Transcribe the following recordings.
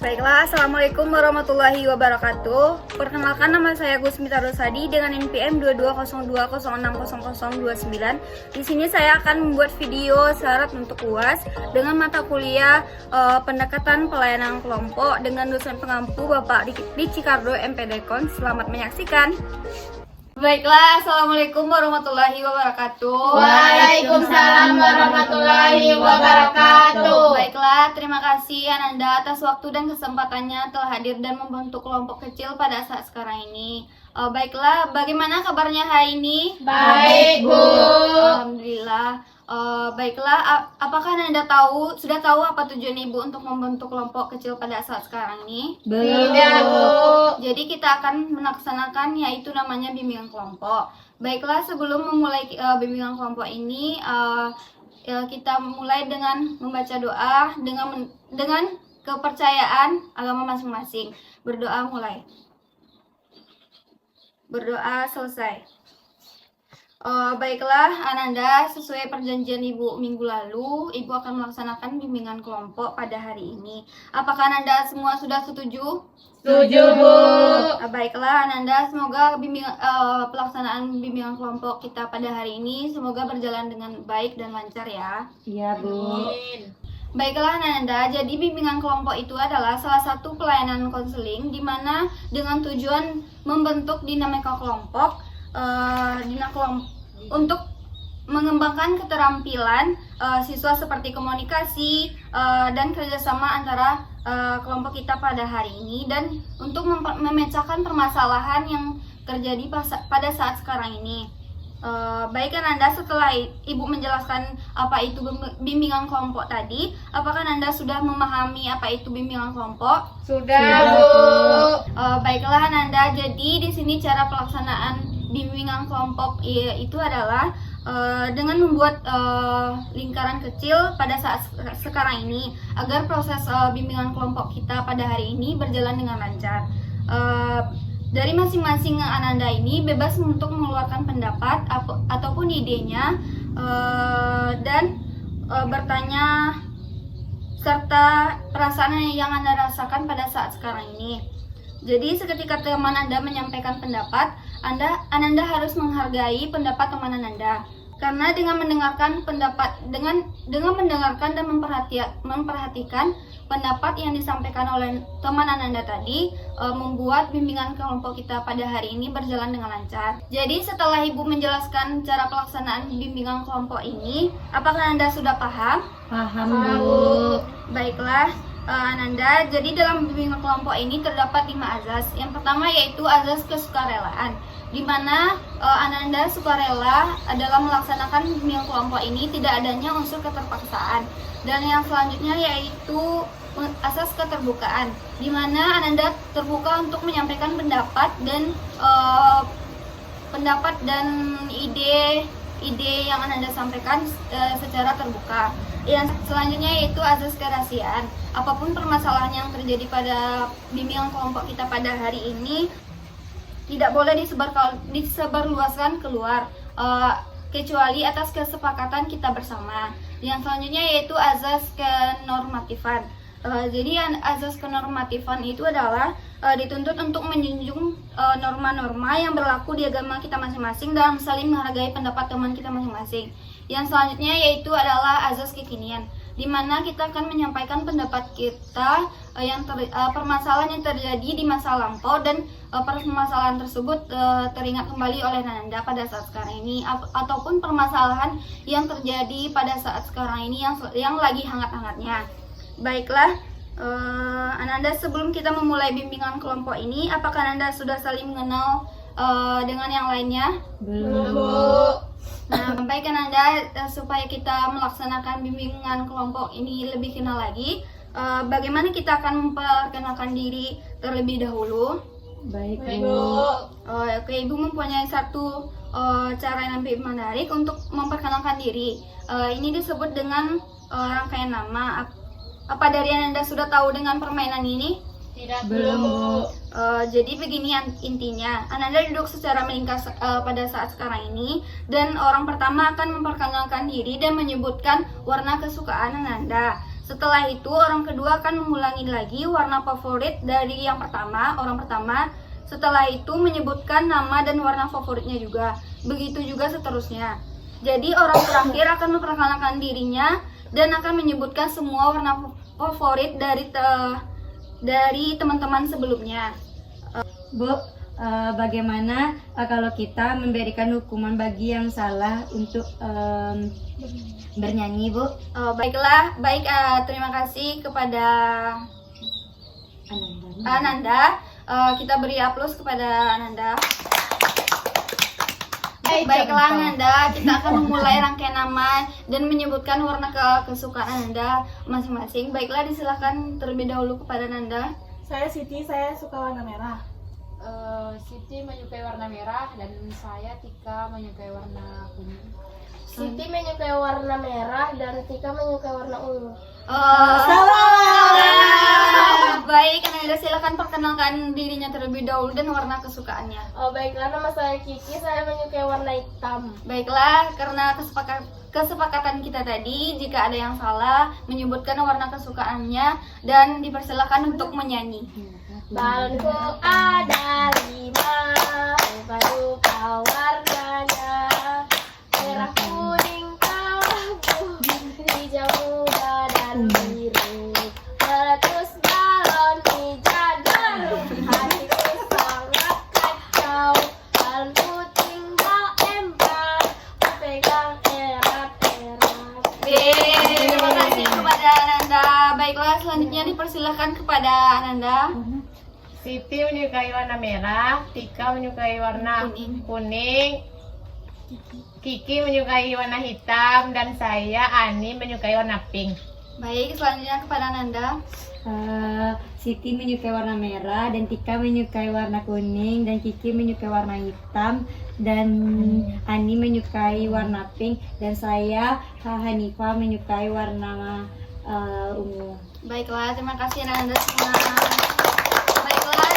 Baiklah, Assalamualaikum warahmatullahi wabarakatuh. Perkenalkan, nama saya Gusmita Rosadi dengan NPM 2202060029. Di sini saya akan membuat video syarat untuk UAS dengan mata kuliah pendekatan pelayanan kelompok dengan dosen pengampu Bapak Ricardo MPDKon. Selamat menyaksikan. Baiklah, Assalamualaikum warahmatullahi wabarakatuh. Waalaikumsalam warahmatullahi wabarakatuh. Baiklah, terima kasih Ananda atas waktu dan kesempatannya telah hadir dan membentuk kelompok kecil pada saat sekarang ini. Baiklah, bagaimana kabarnya hari ini? Baik, Bu. Alhamdulillah. Baiklah, apakah Ananda sudah tahu apa tujuan Ibu untuk membentuk kelompok kecil pada saat sekarang ini? Tidak, Bu. Jadi kita akan melaksanakan yaitu namanya bimbingan kelompok. Baiklah, sebelum memulai bimbingan kelompok ini, kita mulai dengan membaca doa dengan kepercayaan agama masing-masing. Berdoa mulai. Berdoa selesai. Baiklah, Ananda, sesuai perjanjian Ibu minggu lalu, Ibu akan melaksanakan bimbingan kelompok pada hari ini. Apakah Ananda semua sudah setuju? Setuju, Bu. Baiklah, Ananda, semoga pelaksanaan bimbingan kelompok kita pada hari ini semoga berjalan dengan baik dan lancar ya. Iya, Bu. Baiklah Ananda, jadi bimbingan kelompok itu adalah salah satu pelayanan konseling di mana dengan tujuan membentuk dinamika kelompok, untuk mengembangkan keterampilan siswa seperti komunikasi dan kerjasama antara kelompok kita pada hari ini, dan untuk memecahkan permasalahan yang terjadi pada saat sekarang ini. Baik Ananda, setelah Ibu menjelaskan apa itu bimbingan kelompok tadi, apakah Ananda sudah memahami apa itu bimbingan kelompok? Sudah, Bu. Baiklah Ananda, jadi di sini cara pelaksanaan bimbingan kelompok itu adalah dengan membuat lingkaran kecil pada saat sekarang ini agar proses bimbingan kelompok kita pada hari ini berjalan dengan lancar. Dari masing-masing Ananda ini bebas untuk mengeluarkan pendapat ataupun idenya dan bertanya serta perasaan yang Anda rasakan pada saat sekarang ini. Jadi seketika teman Anda menyampaikan pendapat, Ananda harus menghargai pendapat teman Ananda. Karena dengan mendengarkan mendengarkan dan memperhatikan pendapat yang disampaikan oleh teman Ananda tadi, membuat bimbingan kelompok kita pada hari ini berjalan dengan lancar. Jadi setelah Ibu menjelaskan cara pelaksanaan bimbingan kelompok ini, apakah Anda sudah paham? Paham, Bu. Baiklah Ananda, jadi dalam bimbingan kelompok ini terdapat 5 azas. Yang pertama yaitu azas kesukarelaan, di mana Ananda sukarela dalam melaksanakan bimbingan kelompok ini, tidak adanya unsur keterpaksaan. Dan yang selanjutnya yaitu asas keterbukaan, di mana Ananda terbuka untuk menyampaikan pendapat dan ide yang Ananda sampaikan secara terbuka. Yang selanjutnya yaitu azas kerahasiaan. Apapun permasalahan yang terjadi pada bimbingan kelompok kita pada hari ini tidak boleh disebarluaskan keluar kecuali atas kesepakatan kita bersama. Yang selanjutnya yaitu azas kenormatifan. Jadi azas kenormatifan itu adalah dituntut untuk menjunjung norma-norma yang berlaku di agama kita masing-masing dalam saling menghargai pendapat teman kita masing-masing. Yang selanjutnya yaitu adalah azas kekinian, di mana kita akan menyampaikan pendapat kita permasalahan yang terjadi di masa lampau, dan permasalahan tersebut teringat kembali oleh Ananda pada saat sekarang ini, ataupun permasalahan yang terjadi pada saat sekarang ini yang lagi hangat-hangatnya. Baiklah Ananda, sebelum kita memulai bimbingan kelompok ini, apakah Ananda sudah saling mengenal dengan yang lainnya? Belum, Bu. Nah, baik Ananda, supaya kita melaksanakan bimbingan kelompok ini lebih kenal lagi, bagaimana kita akan memperkenalkan diri terlebih dahulu? Baik, Bu. Oke, Ibu mempunyai satu cara yang lebih menarik untuk memperkenalkan diri. Ini disebut dengan rangkaian nama. Apa dari Anda sudah tahu dengan permainan ini? Tidak, belum, Bu. Jadi begini intinya, Ananda duduk secara melingkar pada saat sekarang ini, dan orang pertama akan memperkenalkan diri dan menyebutkan warna kesukaan Ananda. Setelah itu orang kedua akan mengulangi lagi warna favorit dari yang pertama, orang pertama. Setelah itu menyebutkan nama dan warna favoritnya juga. Begitu juga seterusnya. Jadi orang terakhir akan memperkenalkan dirinya dan akan menyebutkan semua warna favorit dari teman-teman sebelumnya. Bu, bagaimana kalau kita memberikan hukuman bagi yang salah untuk bernyanyi, Bu? Baiklah, terima kasih kepada Ananda. Kita beri aplaus kepada Ananda. Baiklah Ananda, kita akan memulai rangkaian nama dan menyebutkan warna kesukaan Ananda masing-masing. Baiklah, disilahkan terlebih dahulu kepada Ananda. Saya Siti, saya suka warna merah. Siti menyukai warna merah dan saya Tika menyukai warna kuning. Siti menyukai warna merah dan Tika menyukai warna ungu. Baik, Ananda silakan perkenalkan dirinya terlebih dahulu dan warna kesukaannya. Baiklah, nama saya Kiki, saya menyukai warna hitam. Baiklah, karena kesepakatan kita tadi, jika ada yang salah menyebutkan warna kesukaannya dan dipersilakan untuk menyanyi. Balonku ada 5, rupa-rupa warnanya, merah, kuning, abu, hijau muda dan biru. Meletus balon dijaga, hatiku sangat kacau. Balonku tinggal empat, pegang erat-erat. Terima kasih kepada Ananda. Baiklah, selanjutnya dipersilakan kepada Ananda. Siti menyukai warna merah, Tika menyukai warna kuning, Kiki menyukai warna hitam, dan saya Ani menyukai warna pink. Baik, selanjutnya kepada Ananda. Siti menyukai warna merah dan Tika menyukai warna kuning dan Kiki menyukai warna hitam dan Ani menyukai warna pink dan saya Hanifah menyukai warna ungu. Baiklah, terima kasih Ananda semua. Baiklah,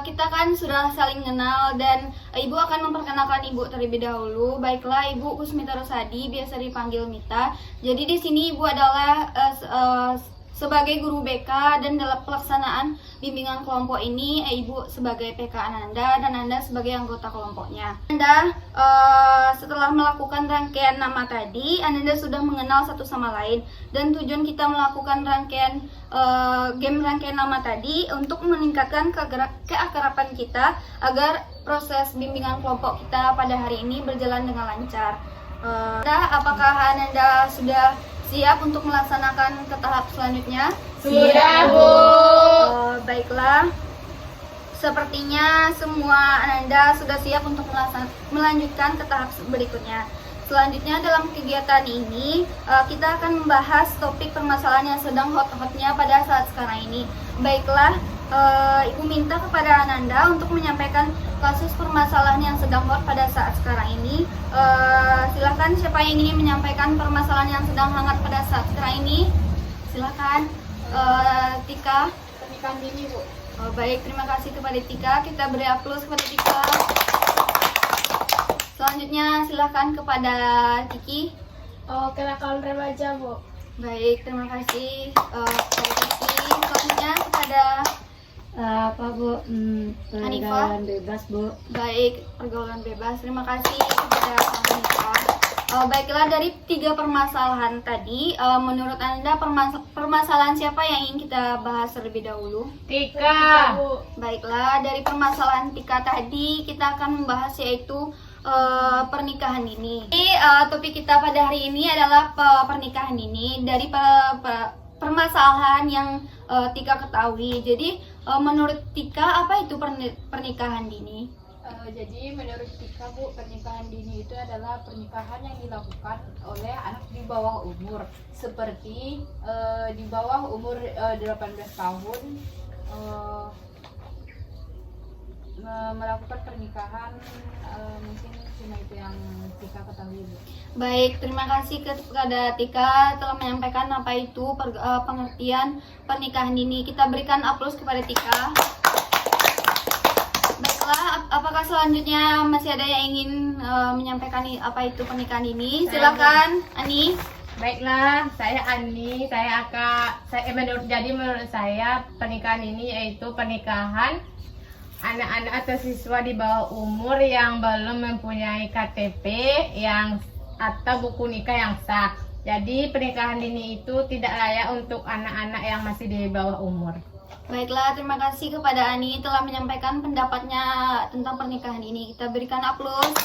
kita kan sudah saling kenal dan Ibu akan memperkenalkan Ibu terlebih dahulu. Baiklah, Ibu Kusmita Rosadi, biasa dipanggil Mita. Jadi di sini Ibu adalah sebagai guru BK dan dalam pelaksanaan bimbingan kelompok ini Ibu sebagai PK Ananda dan Anda sebagai anggota kelompoknya. Anda setelah melakukan rangkaian nama tadi, Anda sudah mengenal satu sama lain dan tujuan kita melakukan rangkaian game rangkaian nama tadi untuk meningkatkan keakraban kita agar proses bimbingan kelompok kita pada hari ini berjalan dengan lancar. Apakah Anda sudah siap untuk melaksanakan ke tahap selanjutnya? Sudah, Bu. Baiklah. Sepertinya semua Anda sudah siap untuk melanjutkan ke tahap berikutnya. Selanjutnya dalam kegiatan ini kita akan membahas topik permasalahan yang sedang hot-hotnya pada saat sekarang ini. Baiklah, Ibu minta kepada Ananda untuk menyampaikan kasus permasalahan yang sedang hot pada saat sekarang ini. Silakan siapa yang ingin menyampaikan permasalahan yang sedang hangat pada saat sekarang ini. Silakan, Tika. Pernikahan dini, Bu. Baik, terima kasih kepada Tika. Kita beri aplaus kepada Tika. Selanjutnya silakan kepada Kiki. Kenakalan remaja, Bu. Baik, terima kasih kepada Kiki. Selanjutnya kepada Apa, Bu? Pergaulan bebas, Bu. baik, pergaulan bebas. Terima kasih kepada Hanifah. Baiklah, dari 3 permasalahan tadi, menurut Anda permasalahan siapa yang ingin kita bahas terlebih dahulu? Tika. Baiklah, dari permasalahan Tika tadi kita akan membahas yaitu pernikahan dini. Jadi topik kita pada hari ini adalah pernikahan dini dari permasalahan yang Tika ketahui. Jadi menurut Tika apa itu pernikahan dini? Jadi menurut Tika, Bu, pernikahan dini itu adalah pernikahan yang dilakukan oleh anak di bawah umur, seperti di bawah umur 18 tahun melakukan pernikahan. Mungkin cuma itu yang Tika ketahui, Bu. Baik, terima kasih kepada Tika telah menyampaikan apa itu pengertian pernikahan dini. Kita berikan aplaus kepada Tika. Baiklah, apakah selanjutnya masih ada yang ingin menyampaikan apa itu pernikahan dini? Silakan, Ani. Baiklah, saya Ani, menurut saya pernikahan ini yaitu pernikahan anak-anak atau siswa di bawah umur yang belum mempunyai KTP atau buku nikah yang sah. Jadi pernikahan dini itu tidak layak untuk anak-anak yang masih di bawah umur. Baiklah, terima kasih kepada Ani telah menyampaikan pendapatnya tentang pernikahan ini. Kita berikan aplaus.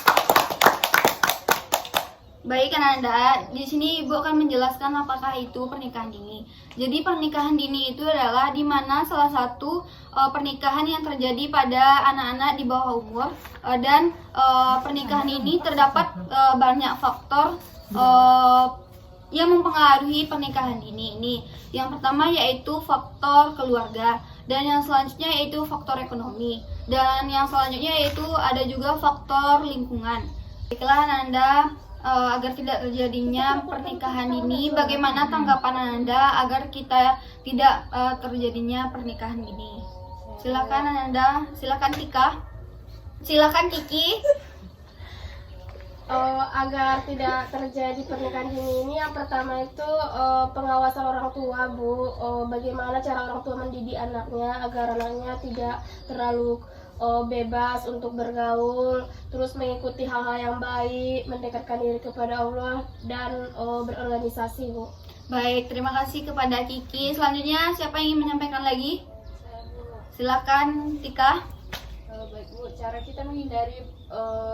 Baik Ananda, di sini Ibu akan menjelaskan apakah itu pernikahan dini. Jadi pernikahan dini itu adalah di mana salah satu pernikahan yang terjadi pada anak-anak di bawah umur dan pernikahan ini terdapat banyak faktor yang mempengaruhi pernikahan dini ini. Yang pertama yaitu faktor keluarga, dan yang selanjutnya yaitu faktor ekonomi, dan yang selanjutnya yaitu ada juga faktor lingkungan. Baiklah Ananda, agar tidak terjadinya pernikahan ini, bagaimana tanggapan Anda agar kita tidak terjadinya pernikahan ini? Silakan Anda, silakan Tika, silakan Kiki. Agar tidak terjadi pernikahan dini ini, yang pertama itu pengawasan orang tua, Bu. Bagaimana cara orang tua mendidik anaknya agar anaknya tidak terlalu bebas untuk bergaul, terus mengikuti hal-hal yang baik, mendekatkan diri kepada Allah, dan berorganisasi, Bu. Baik, terima kasih kepada Kiki. Selanjutnya siapa yang ingin menyampaikan lagi? Silakan Tika. Baik Bu, cara kita menghindari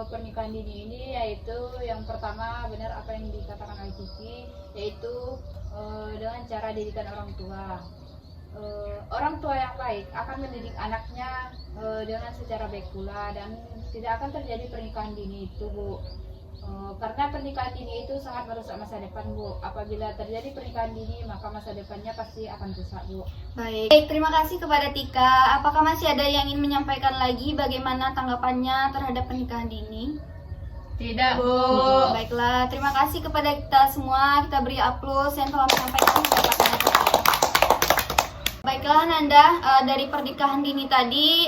pernikahan dini ini yaitu yang pertama benar apa yang dikatakan oleh Kiki, yaitu dengan cara didikan orang tua. Orang tua yang baik akan mendidik anaknya dengan secara baik pula, dan tidak akan terjadi pernikahan dini itu, Bu. Karena pernikahan dini itu sangat merusak masa depan, Bu. Apabila terjadi pernikahan dini, maka masa depannya pasti akan rusak, Bu. Baik, terima kasih kepada Tika. Apakah masih ada yang ingin menyampaikan lagi bagaimana tanggapannya terhadap pernikahan dini? Tidak, Bu. Baiklah, terima kasih kepada kita semua. Kita beri aplaus yang telah menyampaikan pendapatnya. Baiklah Ananda, dari pernikahan dini tadi,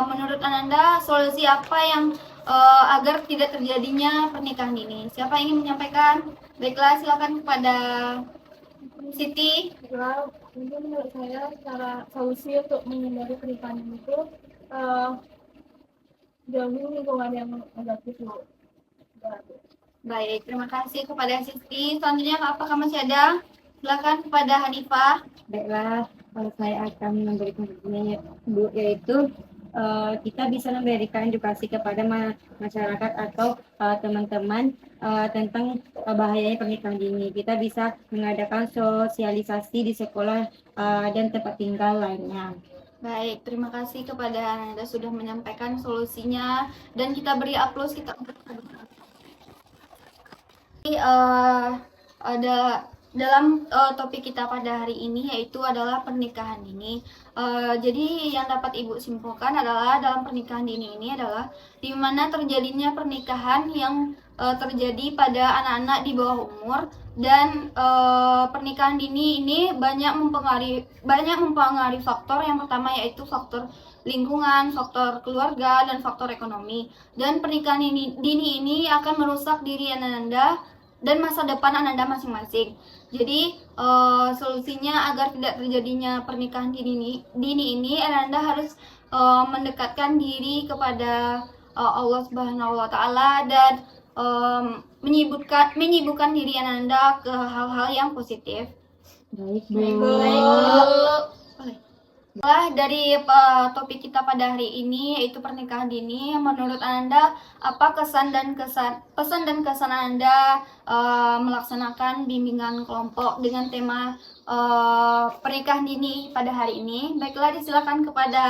menurut Ananda solusi apa yang agar tidak terjadinya pernikahan dini? Siapa yang ingin menyampaikan? Baiklah, silakan kepada Siti. Mungkin menurut saya cara solusi untuk menghindari pernikahan dini itu jauhi lingkungan yang negatif, Bu. Baik, terima kasih kepada Siti. Selanjutnya apakah masih ada? Silakan kepada Hanifah. Baiklah, kalau saya akan memberikan Bu, yaitu kita bisa memberikan edukasi kepada masyarakat atau teman-teman tentang bahayanya pernikahan dini. Kita bisa mengadakan sosialisasi di sekolah dan tempat tinggal lainnya. Baik, terima kasih kepada Anda sudah menyampaikan solusinya, dan kita beri aplaus kita untuk ada dalam topik kita pada hari ini, yaitu adalah pernikahan dini. Jadi yang dapat Ibu simpulkan adalah dalam pernikahan dini ini adalah di mana terjadinya pernikahan yang terjadi pada anak-anak di bawah umur, dan pernikahan dini ini banyak mempengaruhi faktor. Yang pertama yaitu faktor lingkungan, faktor keluarga, dan faktor ekonomi. Dan pernikahan dini ini akan merusak diri Anda dan masa depan Anda masing-masing. Jadi solusinya agar tidak terjadinya pernikahan dini ini, Anda harus mendekatkan diri kepada Allah Subhanahu wa Ta'ala, dan menyibukkan diri Anda ke hal-hal yang positif. Baik, Bu. Setelah dari topik kita pada hari ini, yaitu pernikahan dini, menurut Anda apa pesan dan kesan Anda melaksanakan bimbingan kelompok dengan tema pernikahan dini pada hari ini? Baiklah, disilakan kepada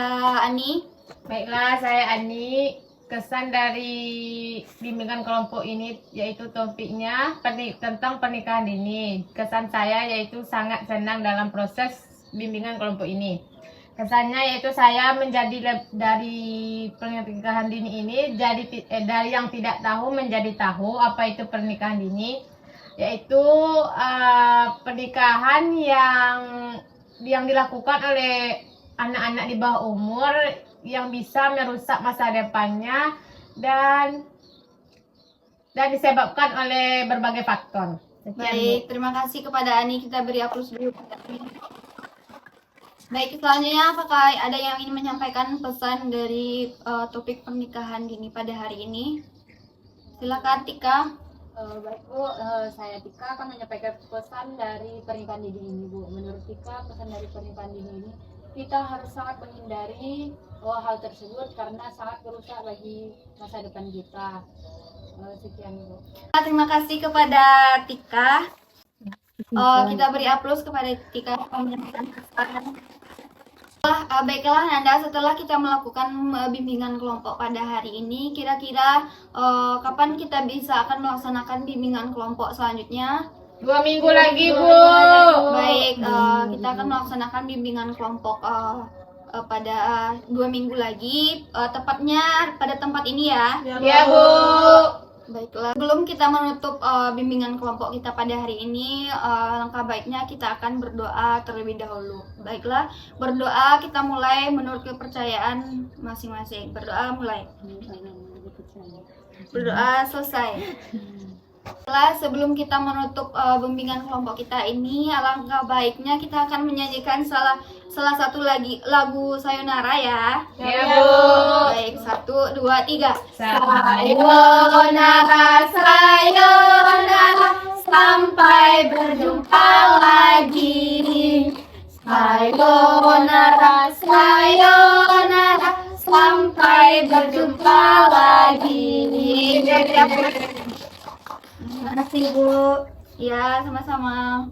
Ani. Baiklah, saya Ani. Kesan dari bimbingan kelompok ini yaitu topiknya tentang pernikahan dini. Kesan saya yaitu sangat senang dalam proses bimbingan kelompok ini. Kesannya yaitu saya menjadi dari pernikahan dini ini dari yang tidak tahu menjadi tahu apa itu pernikahan dini, yaitu pernikahan yang dilakukan oleh anak-anak di bawah umur yang bisa merusak masa depannya dan disebabkan oleh berbagai faktor. Sekian, Bu. Baik, terima kasih kepada Ani. Kita beri aplaus dulu. Baik, selanjutnya apakah ada yang ingin menyampaikan pesan dari topik pernikahan dini pada hari ini? Silakan Tika. Baik Bu, saya Tika akan menyampaikan pesan dari pernikahan dini ini Bu. Menurut Tika, pesan dari pernikahan dini ini, kita harus sangat menghindari hal tersebut karena sangat merusak bagi masa depan kita. Sekian Bu. Terima kasih kepada Tika. Kita beri aplaus kepada Tika. Baiklah Nanda, setelah kita melakukan bimbingan kelompok pada hari ini, kira-kira kapan kita bisa akan melaksanakan bimbingan kelompok selanjutnya? 2 minggu lagi, Bu. Baik, kita akan melaksanakan bimbingan kelompok pada 2 minggu lagi, tepatnya pada tempat ini ya. Ya, Bu. Baiklah, sebelum kita menutup bimbingan kelompok kita pada hari ini, langkah baiknya kita akan berdoa terlebih dahulu. Baiklah, berdoa kita mulai menurut kepercayaan masing-masing. Berdoa mulai. Berdoa selesai. Setelah sebelum kita menutup bimbingan kelompok kita ini, alangkah baiknya kita akan menyanyikan salah satu lagu Sayonara ya. Ya, Bu. Baik, 1, 2, 3. Sayonara, sayonara, sampai berjumpa lagi. Sayonara, sayonara, sampai berjumpa lagi. Terima kasih Bu. Ya, sama-sama.